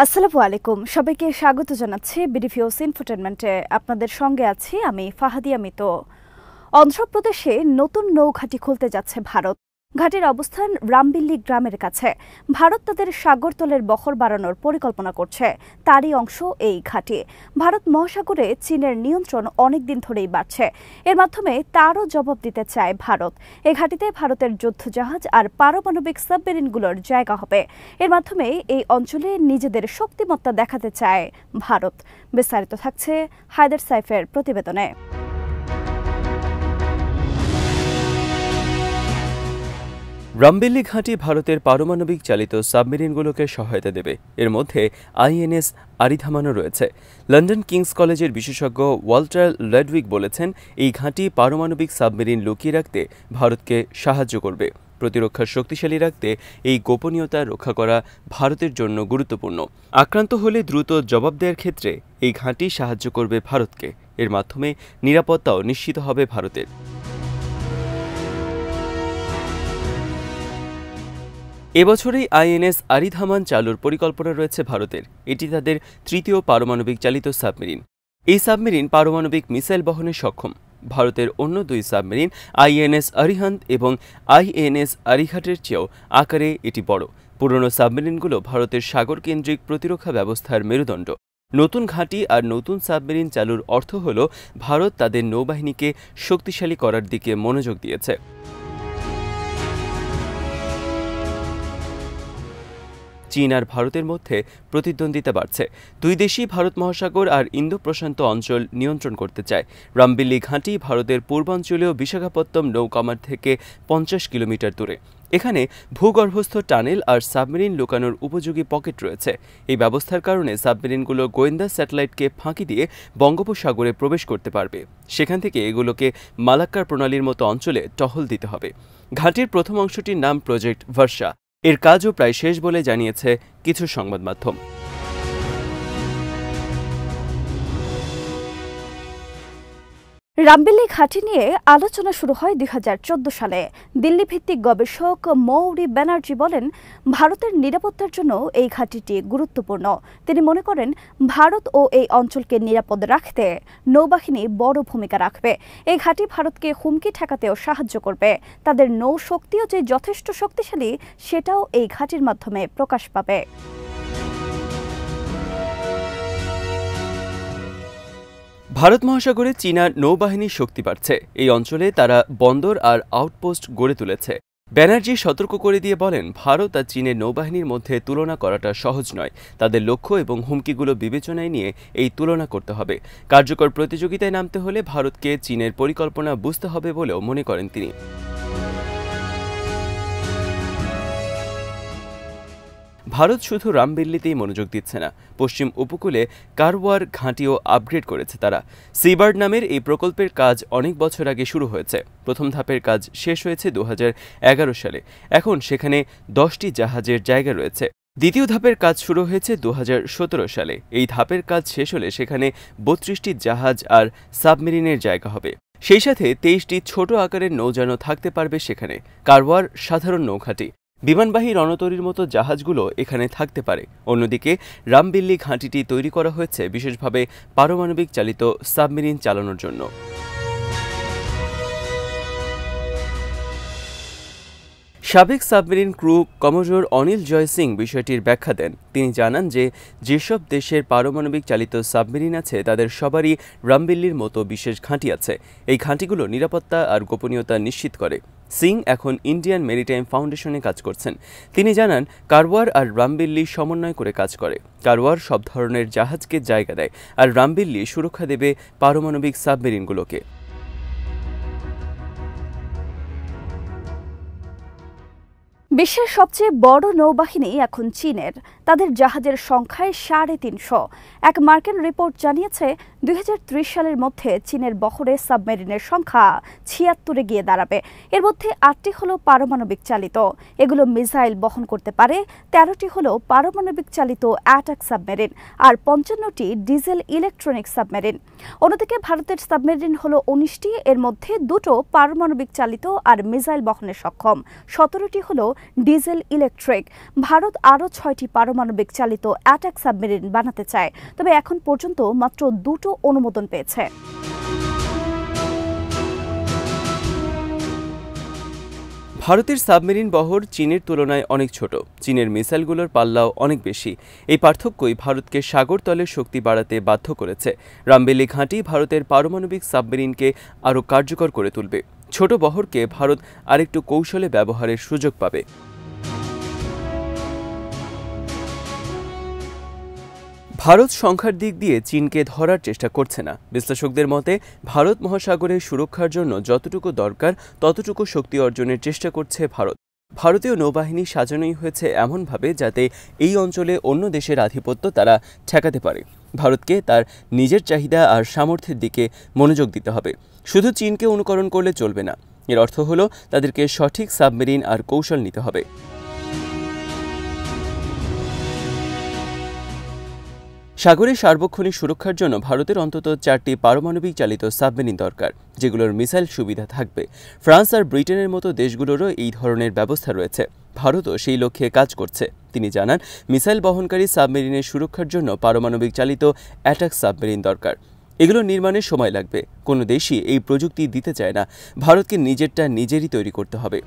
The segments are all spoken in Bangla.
আসসালামু আলাইকুম, সবাইকে স্বাগত জানাচ্ছি বিডিভিউস ইনফোটেনমেন্টে। আপনাদের সঙ্গে আছি আমি ফাহাদিয়া মিতো। অন্ধ্রপ্রদেশে নতুন নৌঘাঁটি খুলতে যাচ্ছে ভারত। ঘাটির অবস্থান রামবিল্লি গ্রামের কাছে। ভারত তাদের সাগরতলের বহর বাড়ানোর পরিকল্পনা করছে, তারই অংশ এই ঘাঁটি। ভারত মহাসাগরে চীনের নিয়ন্ত্রণ অনেকদিন ধরেই বাড়ছে। এর মাধ্যমে তারও জবাব দিতে চায় ভারত। এই ঘাঁটিতে ভারতের যুদ্ধজাহাজ আর পারমাণবিক সাবমেরিনগুলোর জায়গা হবে। এর মাধ্যমে এই অঞ্চলে নিজেদের শক্তিমত্তা দেখাতে চায় ভারত। বিস্তারিত থাকছে হায়দার সাইফের প্রতিবেদনে। রামবিল্লি ঘাঁটি ভারতের পারমাণবিক চালিত সাবমেরিনগুলোকে সহায়তা দেবে। এর মধ্যে আইএনএস আরিধামানও রয়েছে। লন্ডন কিংস কলেজের বিশেষজ্ঞ ওয়াল্টার লেডউইক বলেছেন, এই ঘাঁটি পারমাণবিক সাবমেরিন লুকিয়ে রাখতে ভারতকে সাহায্য করবে। প্রতিরক্ষা শক্তিশালী রাখতে এই গোপনীয়তা রক্ষা করা ভারতের জন্য গুরুত্বপূর্ণ। আক্রান্ত হলে দ্রুত জবাব দেওয়ার ক্ষেত্রে এই ঘাঁটি সাহায্য করবে ভারতকে। এর মাধ্যমে নিরাপত্তাও নিশ্চিত হবে ভারতের। এবছরেই আইএনএস আরিধামান চালুর পরিকল্পনা রয়েছে ভারতের। এটি তাদের তৃতীয় পারমাণবিক চালিত সাবমেরিন। এই সাবমেরিন পারমাণবিক মিসাইল বহনে সক্ষম। ভারতের অন্য দুই সাবমেরিন আইএনএস আরিহান্ত এবং আইএনএস আরিঘাটের চেয়েও আকারে এটি বড়। পুরনো সাবমেরিনগুলো ভারতের সাগরকেন্দ্রিক প্রতিরক্ষা ব্যবস্থার মেরুদণ্ড। নতুন ঘাঁটি আর নতুন সাবমেরিন চালুর অর্থ হল ভারত তাদের নৌবাহিনীকে শক্তিশালী করার দিকে মনোযোগ দিয়েছে। চীন আর ভারতের মধ্যে প্রতিদ্বন্দ্বিতা বাড়ছে। দুই দেশই ভারত মহাসাগর আর ইন্দো প্রশান্ত অঞ্চল নিয়ন্ত্রণ করতে চায়। রামবিল্লি ঘাঁটি ভারতের পূর্বাঞ্চলীয় বিশাখাপত্তনম নৌকামার থেকে 50 কিলোমিটার দূরে। এখানে ভূগর্ভস্থ টানেল আর সাবমেরিন লুকানোর উপযোগী পকেট রয়েছে। এই ব্যবস্থার কারণে সাবমেরিনগুলো গোয়েন্দা স্যাটেলাইটকে ফাঁকি দিয়ে বঙ্গোপসাগরে প্রবেশ করতে পারবে। সেখান থেকে এগুলোকে মালাক্কার প্রণালীর মতো অঞ্চলে টহল দিতে হবে। ঘাঁটির প্রথম অংশটির নাম প্রজেক্ট ভার্সা। এর কাজও প্রায় শেষ বলে জানিয়েছে কিছু সংবাদ মাধ্যম। রামবিল্লি ঘাঁটি নিয়ে আলোচনা শুরু হয় 2014 সালে। দিল্লি ভিত্তিক গবেষক মৌরি ব্যানার্জি বলেন, ভারতের নিরাপত্তার জন্য এই ঘাঁটিটি গুরুত্বপূর্ণ। তিনি মনে করেন, ভারত ও এই অঞ্চলকে নিরাপদ রাখতে নৌবাহিনী বড় ভূমিকা রাখবে। এই ঘাঁটি ভারতকে হুমকি ঠেকাতেও সাহায্য করবে। তাদের নৌ শক্তিও যে যথেষ্ট শক্তিশালী, সেটাও এই ঘাঁটির মাধ্যমে প্রকাশ পাবে। ভারত মহাসাগরে চীনা নৌবাহিনীর শক্তি বাড়ছে। এই অঞ্চলে তারা বন্দর আর আউটপোস্ট গড়ে তুলেছে। ব্যানার্জি সতর্ক করে দিয়ে বলেন, ভারত আর চীনের নৌবাহিনীর মধ্যে তুলনা করাটা সহজ নয়। তাদের লক্ষ্য এবং হুমকিগুলো বিবেচনায় নিয়ে এই তুলনা করতে হবে। কার্যকর প্রতিযোগিতায় নামতে হলে ভারতকে চীনের পরিকল্পনা বুঝতে হবে বলেও মনে করেন তিনি। ভারত শুধু রামবিল্লিতেই মনোযোগ দিচ্ছে না, পশ্চিম উপকূলে কারওয়ার ঘাঁটিও আপগ্রেড করেছে তারা। সিবার্ড নামের এই প্রকল্পের কাজ অনেক বছর আগে শুরু হয়েছে। প্রথম ধাপের কাজ শেষ হয়েছে 2011 সালে। এখন সেখানে 10টি জাহাজের জায়গা রয়েছে। দ্বিতীয় ধাপের কাজ শুরু হয়েছে 2017 সালে। এই ধাপের কাজ শেষ হলে সেখানে 32টি জাহাজ আর সাবমেরিনের জায়গা হবে। সেই সাথে 23টি ছোট আকারের নৌযানও থাকতে পারবে সেখানে। কারওয়ার সাধারণ নৌঘাঁটি, বিমানবাহী রণতরীর মতো জাহাজগুলো এখানে থাকতে পারে। অন্যদিকে রামবিল্লি ঘাঁটিটি তৈরি করা হয়েছে বিশেষভাবে পারমাণবিক চালিত সাবমেরিন চালানোর জন্য। সাবেক সাবমেরিন ক্রু কমোডোর অনিল জয় সিং বিষয়টির ব্যাখ্যা দেন। তিনি জানান যে যেসব দেশের পারমাণবিক চালিত সাবমেরিন আছে তাদের সবারই রামবিল্লির মতো বিশেষ ঘাঁটি আছে। এই ঘাঁটিগুলো নিরাপত্তা আর গোপনীয়তা নিশ্চিত করে। সিং এখন ইন্ডিয়ান মেরিটাইম ফাউন্ডেশনে কাজ করছেন। তিনি জানান, কারওয়ার আর রামবিল্লি সমন্বয় করে কাজ করে। কারওয়ার সব ধরনের জাহাজকে জায়গা দেয় আর রামবিল্লি সুরক্ষা দেবে পারমাণবিক সাবমেরিনগুলোকে। বিশ্বের সবচেয়ে বড় নৌবাহিনী এখন চীনের। তাদের জাহাজের সংখ্যায় 350। এক মার্কিন রিপোর্ট জানিয়েছে, 2030 সালের মধ্যে চীনের বহরে সাবমেরিনের সংখ্যা 76-এ গিয়ে দাঁড়াবে। এর মধ্যে 8টি হলো পারমাণবিক চালিত। এগুলো মিসাইল বহন করতে পারে। 13টি হলো পারমাণবিক চালিত অ্যাটাক সাবমেরিন আর 55টি ডিজেল ইলেকট্রনিক সাবমেরিন। অন্যদিকে ভারতের সাবমেরিন হলো 19টি। এর মধ্যে 2টো পারমাণবিক চালিত আর মিসাইল বহনে সক্ষম। 17টি হলো ডিজেল ইলেকট্রিক। ভারত আরও 6টি পারমাণবিক চালিত অ্যাটাক সাবমেরিন বানাতে চায়, তবে এখন পর্যন্ত মাত্র 2টো অনুমোদন পেয়েছে। ভারতের সাবমেরিন বহর চীনের তুলনায় অনেক ছোট। চীনের মিসাইলগুলোর পাল্লাও অনেক বেশি। এই পার্থক্যই ভারতকে সাগর তলের শক্তি বাড়াতে বাধ্য করেছে। রামবেলি ঘাঁটি ভারতের পারমাণবিক সাবমেরিনকে আরও কার্যকর করে তুলবে। ছোট বহরকে ভারত আরেকটু কৌশলে ব্যবহারের সুযোগ পাবে। ভারত সংখ্যার দিক দিয়ে চীনকে ধরার চেষ্টা করছে না। বিশ্লেষকদের মতে ভারত মহাসাগরের সুরক্ষার জন্য যতটুকু দরকার ততটুকু শক্তি অর্জনের চেষ্টা করছে ভারত। ভারতীয় নৌবাহিনী সাজানোই হয়েছে এমনভাবে যাতে এই অঞ্চলে অন্য দেশের আধিপত্য তারা ঠেকাতে পারে। ভারতকে তার নিজের চাহিদা আর সামর্থ্যের দিকে মনোযোগ দিতে হবে। শুধু চীনকে অনুকরণ করলে চলবে না। এর অর্থ হলো তাদেরকে সঠিক সাবমেরিন আর কৌশল নিতে হবে। সাগরে সার্বক্ষণিক সুরক্ষার জন্য ভারতের অন্তত 4টি পারমাণবিক চালিত সাবমেরিন দরকার, যেগুলোর মিসাইল সুবিধা থাকবে। ফ্রান্স আর ব্রিটেনের মতো দেশগুলোরও এই ধরনের ব্যবস্থা রয়েছে। ভারতও সেই লক্ষ্যে কাজ করছে। তিনি জানান, মিসাইল বহনকারী সাবমেরিনের সুরক্ষার জন্য পারমাণবিক চালিত অ্যাটাক সাবমেরিন দরকার। এগুলো নির্মাণের সময় লাগবে। কোনো দেশই এই প্রযুক্তি দিতে চায় না। ভারতকে নিজেরটা নিজেরই তৈরি করতে হবে।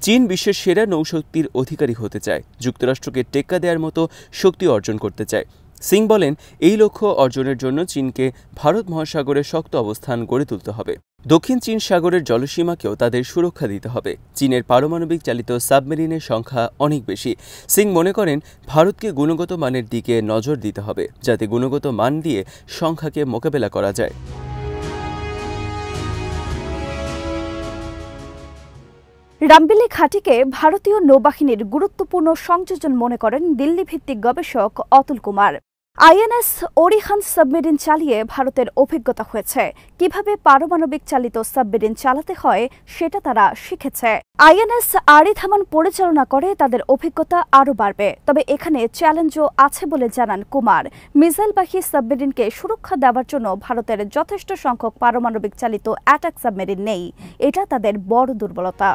চীন বিশ্বের সেরা নৌশক্তির অধিকারী হতে চায়, যুক্তরাষ্ট্রকে টেক্কা দেওয়ার মতো শক্তি অর্জন করতে চায়। সিং বলেন, এই লক্ষ্য অর্জনের জন্য চীনকে ভারত মহাসাগরে শক্ত অবস্থান গড়ে তুলতে হবে। দক্ষিণ চীন সাগরের জলসীমাকেও তাদের সুরক্ষা দিতে হবে। চীনের পারমাণবিক চালিত সাবমেরিনের সংখ্যা অনেক বেশি। সিং মনে করেন, ভারতকে গুণগত মানের দিকে নজর দিতে হবে, যাতে গুণগত মান দিয়ে সংখ্যাকে মোকাবেলা করা যায়। রামবেলি ঘাঁটিকে ভারতীয় নৌবাহিনীর গুরুত্বপূর্ণ সংযোজন মনে করেন দিল্লি ভিত্তিক গবেষক অতুল কুমার। আইএনএস ওরিহান সাবমেরিন চালিয়ে ভারতের অভিজ্ঞতা হয়েছে। কিভাবে পারমাণবিক চালিত সাবমেরিন চালাতে হয় সেটা তারা শিখেছে। আইএনএস আরিধামান পরিচালনা করে তাদের অভিজ্ঞতা আরও বাড়বে। তবে এখানে চ্যালেঞ্জও আছে বলে জানান কুমার। মিসাইলবাহী সাবমেরিনকে সুরক্ষা দেওয়ার জন্য ভারতের যথেষ্ট সংখ্যক পারমাণবিক চালিত অ্যাটাক সাবমেরিন নেই। এটা তাদের বড় দুর্বলতা।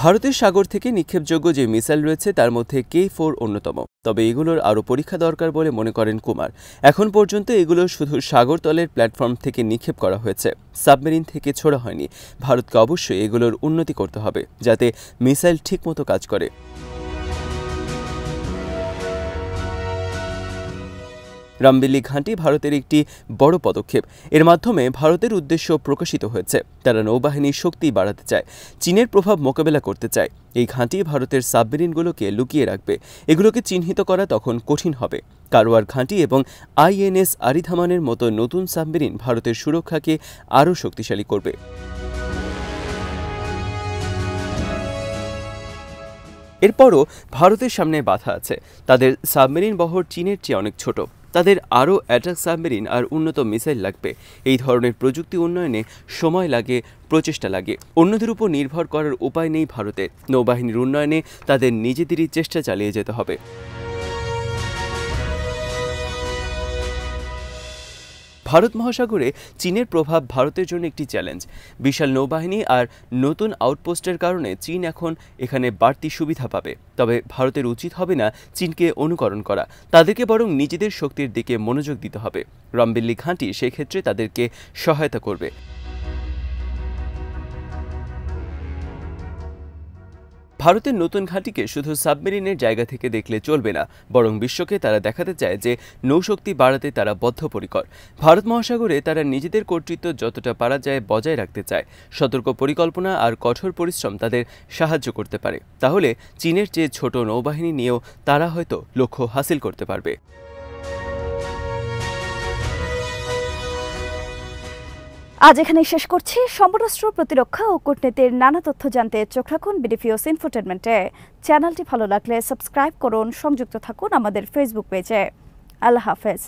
ভারতের সাগর থেকে নিক্ষেপযোগ্য যে মিসাইল রয়েছে তার মধ্যে K4 অন্যতম। তবে এগুলোর আরও পরীক্ষা দরকার বলে মনে করেন কুমার। এখন পর্যন্ত এগুলো শুধু সাগরতলের প্ল্যাটফর্ম থেকে নিক্ষেপ করা হয়েছে, সাবমেরিন থেকে ছোড়া হয়নি। ভারতকে অবশ্যই এগুলোর উন্নতি করতে হবে, যাতে মিসাইল ঠিকমতো কাজ করে। রামবেলি ঘাঁটি ভারতের একটি বড় পদক্ষেপ। এর মাধ্যমে ভারতের উদ্দেশ্য প্রকাশিত হয়েছে। তারা নৌবাহিনীর শক্তি বাড়াতে চায়, চীনের প্রভাব মোকাবেলা করতে চায়। এই ঘাঁটি ভারতের সাবমেরিনগুলোকে লুকিয়ে রাখবে। এগুলোকে চিহ্নিত করা তখন কঠিন হবে। কারওয়ার ঘাঁটি এবং আইএনএস আরিধামানের মতো নতুন সাবমেরিন ভারতের সুরক্ষাকে আরও শক্তিশালী করবে। এরপরও ভারতের সামনে বাধা আছে। তাদের সাবমেরিন বহর চীনের চেয়ে অনেক ছোট। তাদের আরও অ্যাটাক সাবমেরিন আর উন্নত মিসাইল লাগবে। এই ধরনের প্রযুক্তি উন্নয়নে সময় লাগে, প্রচেষ্টা লাগে। অন্যদের উপর নির্ভর করার উপায় নেই ভারতের। নৌবাহিনীর উন্নয়নে তাদের নিজেদেরই চেষ্টা চালিয়ে যেতে হবে। ভারত মহাসাগরে চীনের প্রভাব ভারতের জন্য একটি চ্যালেঞ্জ। বিশাল নৌবাহিনী আর নতুন আউটপোস্টের কারণে চীন এখন এখানে বাড়তি সুবিধা পাবে। তবে ভারতের উচিত হবে না চীনকে অনুকরণ করা, তাদেরকে বরং নিজেদের শক্তির দিকে মনোযোগ দিতে হবে। রামবেলি ঘাঁটি সেক্ষেত্রে তাদেরকে সহায়তা করবে। ভারতের নতুন ঘাঁটিকে শুধু সাবমেরিনের জায়গা থেকে দেখলে চলবে না, বরং বিশ্বকে তারা দেখাতে চায় যে নৌশক্তি বাড়াতে তারা বদ্ধপরিকর। ভারত মহাসাগরে তারা নিজেদের কর্তৃত্ব যতটা পারা যায় বজায় রাখতে চায়। সতর্ক পরিকল্পনা আর কঠোর পরিশ্রম তাদের সাহায্য করতে পারে। তাহলে চীনের চেয়ে ছোট নৌবাহিনী নিয়েও তারা হয়তো লক্ষ্য হাসিল করতে পারবে। আজ এখানেই শেষ করছি। সমরাষ্ট্র, প্রতিরক্ষা ও কূটনীতির নানা তথ্য জানতে চোখ রাখুন বিডিফিউস ইনফোটেনমেন্টে। চ্যানেলটি ভালো লাগলে সাবস্ক্রাইব করুন, সংযুক্ত থাকুন আমাদের ফেসবুক পেজে। আল্লাহ হাফেজ।